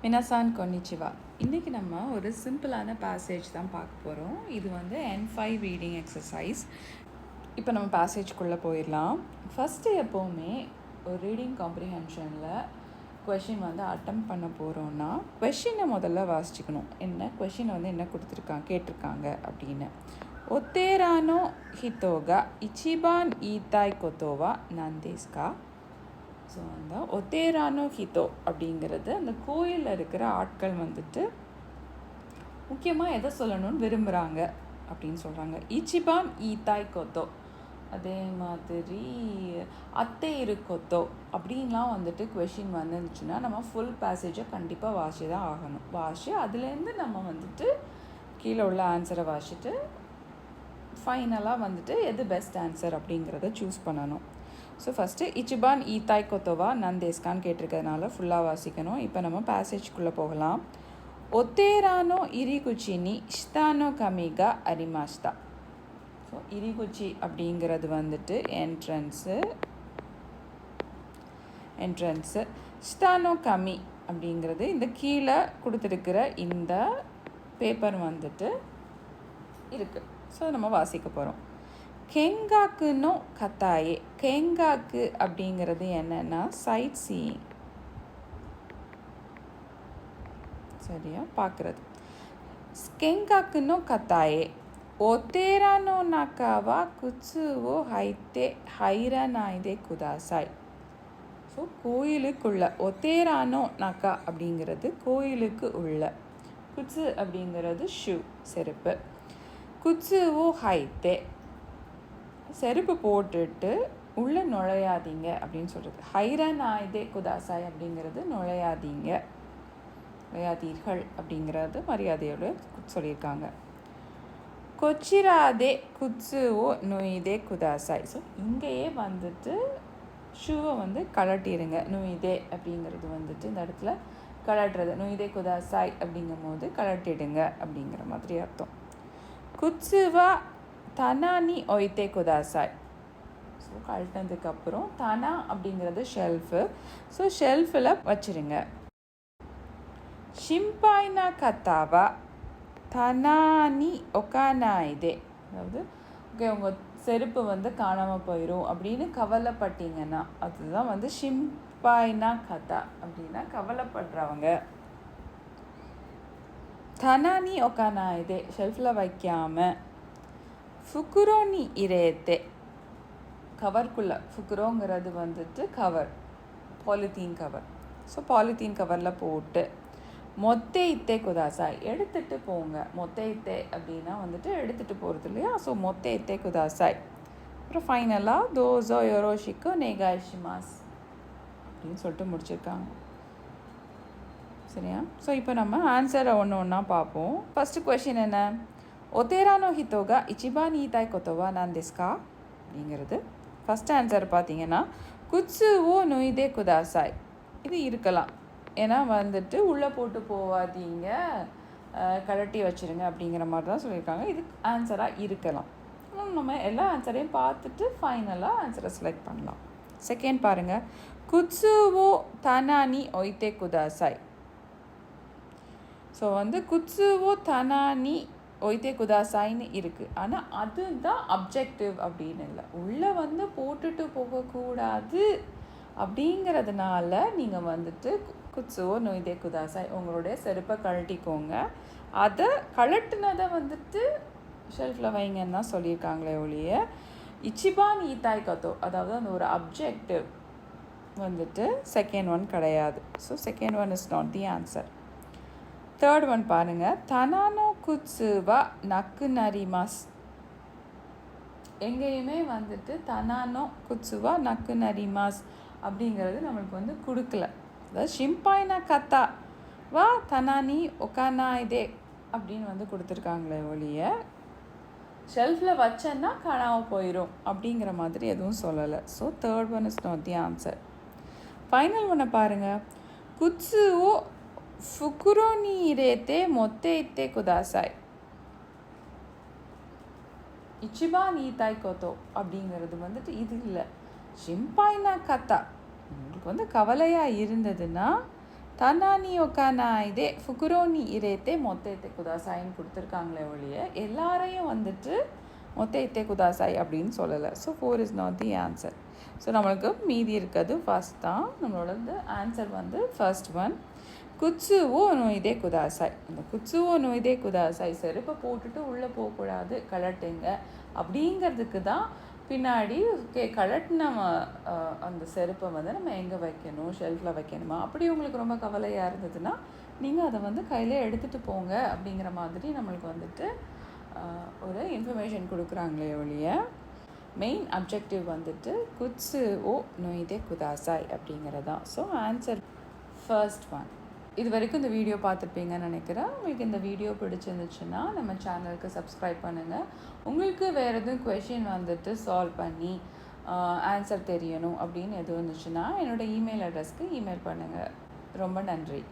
மினாசான் கொன்னிச்சிவா. இன்றைக்கி நம்ம ஒரு சிம்பிளான பேசேஜ் தான் பார்க்க போகிறோம். இது வந்து N5 ரீடிங் எக்ஸசைஸ். இப்போ நம்ம பேசேஜ்குள்ளே போயிடலாம். ஃபஸ்ட்டு எப்போவுமே ஒரு ரீடிங் காம்ப்ரிஹென்ஷனில் கொஷின் வந்து அட்டம் பண்ண போகிறோன்னா கொஷினை முதல்ல வாசிச்சுக்கணும். கொஷினை வந்து என்ன கேட்டிருக்காங்க அப்படின்னு. ஒத்தேரானோ ஹித்தோகா இச்சிபான் ஈத்தாய் கொத்தோவா நந்தேஸ்கா. ஸோ அந்த ஒத்தேரானோ ஹித்தோ அப்படிங்கிறது அந்த கோயிலில் இருக்கிற ஆட்கள் வந்துட்டு முக்கியமாக எதை சொல்லணும்னு விரும்புகிறாங்க அப்படின்னு சொல்கிறாங்க. இச்சிபான் ஈத்தாய் கொத்தோ, அதே மாதிரி அத்தை இரு கொத்தோ அப்படின்லாம் வந்துட்டு கொஷின் வந்துருந்துச்சுன்னா நம்ம ஃபுல் பேசேஜை கண்டிப்பாக வாசி தான் ஆகணும். வாசி அதுலேருந்து நம்ம வந்துட்டு கீழே உள்ள ஆன்சரை வாசிட்டு ஃபைனலாக வந்துட்டு எது பெஸ்ட் ஆன்சர் அப்படிங்கிறத சூஸ் பண்ணணும். ஸோ ஃபஸ்ட்டு இச்சிபான் ஈத்தாய் கொத்தோவா நந்தேஸ்கான்னு கேட்டிருக்கிறதுனால ஃபுல்லாக வாசிக்கணும். இப்போ நம்ம பேசேஜ்குள்ளே போகலாம். ஒத்தேரானோ இரிகுச்சினி ஷ்தானோ கமிகா அரிமாஸ்தா. ஸோ இரிகுச்சி அப்படிங்கிறது வந்துட்டு என்ட்ரன்ஸு. ஷ்தானோ கமி அப்படிங்கிறது இந்த கீழே கொடுத்துருக்கிற இந்த பேப்பர் வந்துட்டு இருக்குது. ஸோ நம்ம வாசிக்க போகிறோம். கெங்காக்குனோ கத்தாயே. கெங்காக்கு அப்படிங்கிறது என்னன்னா சைட் சீயிங், சரியா பார்க்குறது. கெங்காக்குனோ கத்தாயே ஒத்தேரானோ நாக்காவா குட்சுவோ ஹைத்தே ஹைரனாய்தே குதாசாய். ஸோ கோயிலுக்குள்ள ஒத்தேரானோ நாக்கா அப்படிங்கிறது கோயிலுக்கு உள்ள, குட்சு அப்படிங்கிறது ஷூ செருப்பு, குட்சுவோ ஹைத்தே செருப்பு போட்டுட்டு உள்ளே நுழையாதீங்க அப்படின்னு சொல்கிறது. ஹைரனாய்தே குதாசாய் அப்படிங்கிறது நுழையாதீர்கள் அப்படிங்கிறது மரியாதையோடு சொல்லியிருக்காங்க. கொச்சிராதே குட்சுவோ நுயிதே குதாசாய். ஸோ இங்கேயே வந்துட்டு ஷூவை வந்து கலட்டிடுங்க. நுயிதே அப்படிங்கிறது வந்துட்டு இந்த இடத்துல கலட்டுறது. நுயிதே குதாசாய் அப்படிங்கும் போது கலட்டிடுங்க அப்படிங்கிற மாதிரி அர்த்தம். குட்சுவா தனானி ஒய்த்தே குதாசாய். ஸோ கழட்டினதுக்கப்புறம் தனா அப்படிங்கிறது ஷெல்ஃபு. ஸோ ஷெல்ஃபில் வச்சுருங்க. ஷிம்பாய்னா கத்தாவா தனானி ஒகானாய்தே. அதாவது ஓகே உங்கள் செருப்பு வந்து காணாமல் போயிடும் அப்படின்னு கவலைப்பட்டீங்கன்னா அதுதான் வந்து ஷிம்பாய்னா கத்தா அப்படின்னா கவலைப்படுறவங்க. தனானி ஒகானாய்தே ஷெல்ஃபில் வைக்காமல். ஃபுக்குரோனி இரேத்தே கவர்க்குள்ளே. ஃபுக்குரோங்கிறது வந்துட்டு cover, polythene cover. So polythene கவரில் போட்டு. மொத்தே இத்தே குதாசாய் எடுத்துகிட்டு போங்க. மொத்தே இத்தே அப்படின்னா வந்துட்டு எடுத்துகிட்டு போகிறது இல்லையா. ஸோ மொத்தே இத்தே குதாசாய். அப்புறம் ஃபைனலாக தோசோ யோரோஷிக்கோ நேகாஷிமாஸ் அப்படின்னு சொல்லிட்டு முடிச்சிருக்காங்க. சரியா? ஸோ இப்போ நம்ம ஆன்சரை ஒன்றா பார்ப்போம். ஃபஸ்ட்டு கொஷின் என்ன? ஒத்தேரானோ ஹித்தோகா இச்சிபான் ஈத்தாய் கொத்தோவா நந்தேஸ்கா அப்படிங்கிறது. ஃபஸ்ட் ஆன்சர் பார்த்தீங்கன்னா குட்சுவோ நுயிதே குதாசாய். இது இருக்கலாம், ஏன்னா வந்துட்டு உள்ளே போட்டு போவாதீங்க, கழட்டி வச்சுருங்க அப்படிங்கிற மாதிரி தான் சொல்லியிருக்காங்க. இது ஆன்சராக இருக்கலாம். நம்ம எல்லா ஆன்சரையும் பார்த்துட்டு ஃபைனலாக ஆன்சரை செலக்ட் பண்ணலாம். செகண்ட் பாருங்கள். குட்சுவோ தனானி ஒய்த்தே குதாசாய். ஸோ வந்து குட்சுவோ தனானி ஒய்த்தே குதாசாயின்னு இருக்குது. ஆனால் அதுதான் அப்ஜெக்டிவ் அப்படின்னு இல்லை. உள்ளே வந்து போட்டுட்டு போகக்கூடாது அப்படிங்கிறதுனால நீங்கள் வந்துட்டு குட்சுவோ நொய்தே குதாசாய் உங்களுடைய செருப்பை கழட்டிக்கோங்க. அதை கழட்டினதை வந்துட்டு ஷெல்ஃபில் வைங்கன்னு தான் சொல்லியிருக்காங்களே ஒழிய இச்சிபான் ஈத்தாய் கத்தோ அதாவது அந்த ஒரு அப்ஜெக்டிவ் வந்துட்டு செகண்ட் ஒன் கிடையாது. So second one is not the answer. Third one பாருங்கள். தனானோ குட்சுவா நக்கு நரிமாஸ். எங்கேயுமே வந்துட்டு தனானோ குட்சுவா நக்கு நரிமாஸ் அப்படிங்கிறது நம்மளுக்கு வந்து கொடுக்கல. அதாவது ஷிம்பாய்னா கத்தா வா தனானி ஒகானாய்தே அப்படின்னு வந்து கொடுத்துருக்காங்களே ஒழிய ஷெல்ஃபில் வச்சேன்னா காணாமல் போயிடும் அப்படிங்கிற மாதிரி எதுவும் சொல்லலை. So third one is not the answer. Final ஒன்றை பாருங்கள். குட்சுவோ ஃபுக்குரோனி இரேத்தே மொத்தே இத்தே குதாசாய். இச்சிபான் ஈத்தாய் கொத்தோ அப்படிங்கிறது வந்துட்டு இது இல்லை. ஷிம்பாய்னா கத்தா. உங்களுக்கு வந்து கவலையாக இருந்ததுன்னா தானானி ஒக்கானா இதே ஃபுகுரோனி இரேத்தே மொத்தேத்தே குதாசாயின்னு கொடுத்துருக்காங்களே ஒழிய எல்லாரையும் வந்துட்டு மொத்தேத்தே குதாசாய் அப்படின்னு சொல்லலை. So 4 is not the answer. So நம்மளுக்கு மீதி இருக்கிறது ஃபர்ஸ்ட் தான். நம்மளோட ஆன்சர் வந்து ஃபர்ஸ்ட் ஒன். குட்சுவோ நோய்தே குதாசாய். இந்த குட்சுவோ நோய்தே குதாசாய் செருப்பை போட்டுட்டு உள்ளே போகக்கூடாது, கலட்டுங்க அப்படிங்கிறதுக்கு தான் பின்னாடி கலட்டின அந்த செருப்பை வந்து நம்ம எங்கே வைக்கணும், ஷெல்ஃபில் வைக்கணுமா, அப்படி உங்களுக்கு ரொம்ப கவலையாக இருந்ததுன்னா நீங்கள் அதை வந்து கையில் எடுத்துகிட்டு போங்க அப்படிங்கிற மாதிரி நம்மளுக்கு வந்துட்டு ஒரு இன்ஃபர்மேஷன் கொடுக்குறாங்களே ஒழிய மெயின் அப்ஜெக்டிவ் வந்துட்டு குட்ஸு ஓ நொய்தே குதாசாய் அப்படிங்கிறதான். So answer first one. இது வரைக்கும் இந்த வீடியோ பார்த்துருப்பீங்கன்னு நினைக்கிறேன். உங்களுக்கு இந்த வீடியோ பிடிச்சிருந்துச்சுன்னா நம்ம சேனலுக்கு சப்ஸ்கிரைப் பண்ணுங்கள். உங்களுக்கு வேறு எதுவும் கொஷின் வந்துட்டு சால்வ் பண்ணி ஆன்சர் தெரியணும் அப்படின்னு எதுவும் இருந்துச்சுன்னா என்னோடய இமெயில் அட்ரஸ்க்கு இமெயில் பண்ணுங்கள். ரொம்ப நன்றி.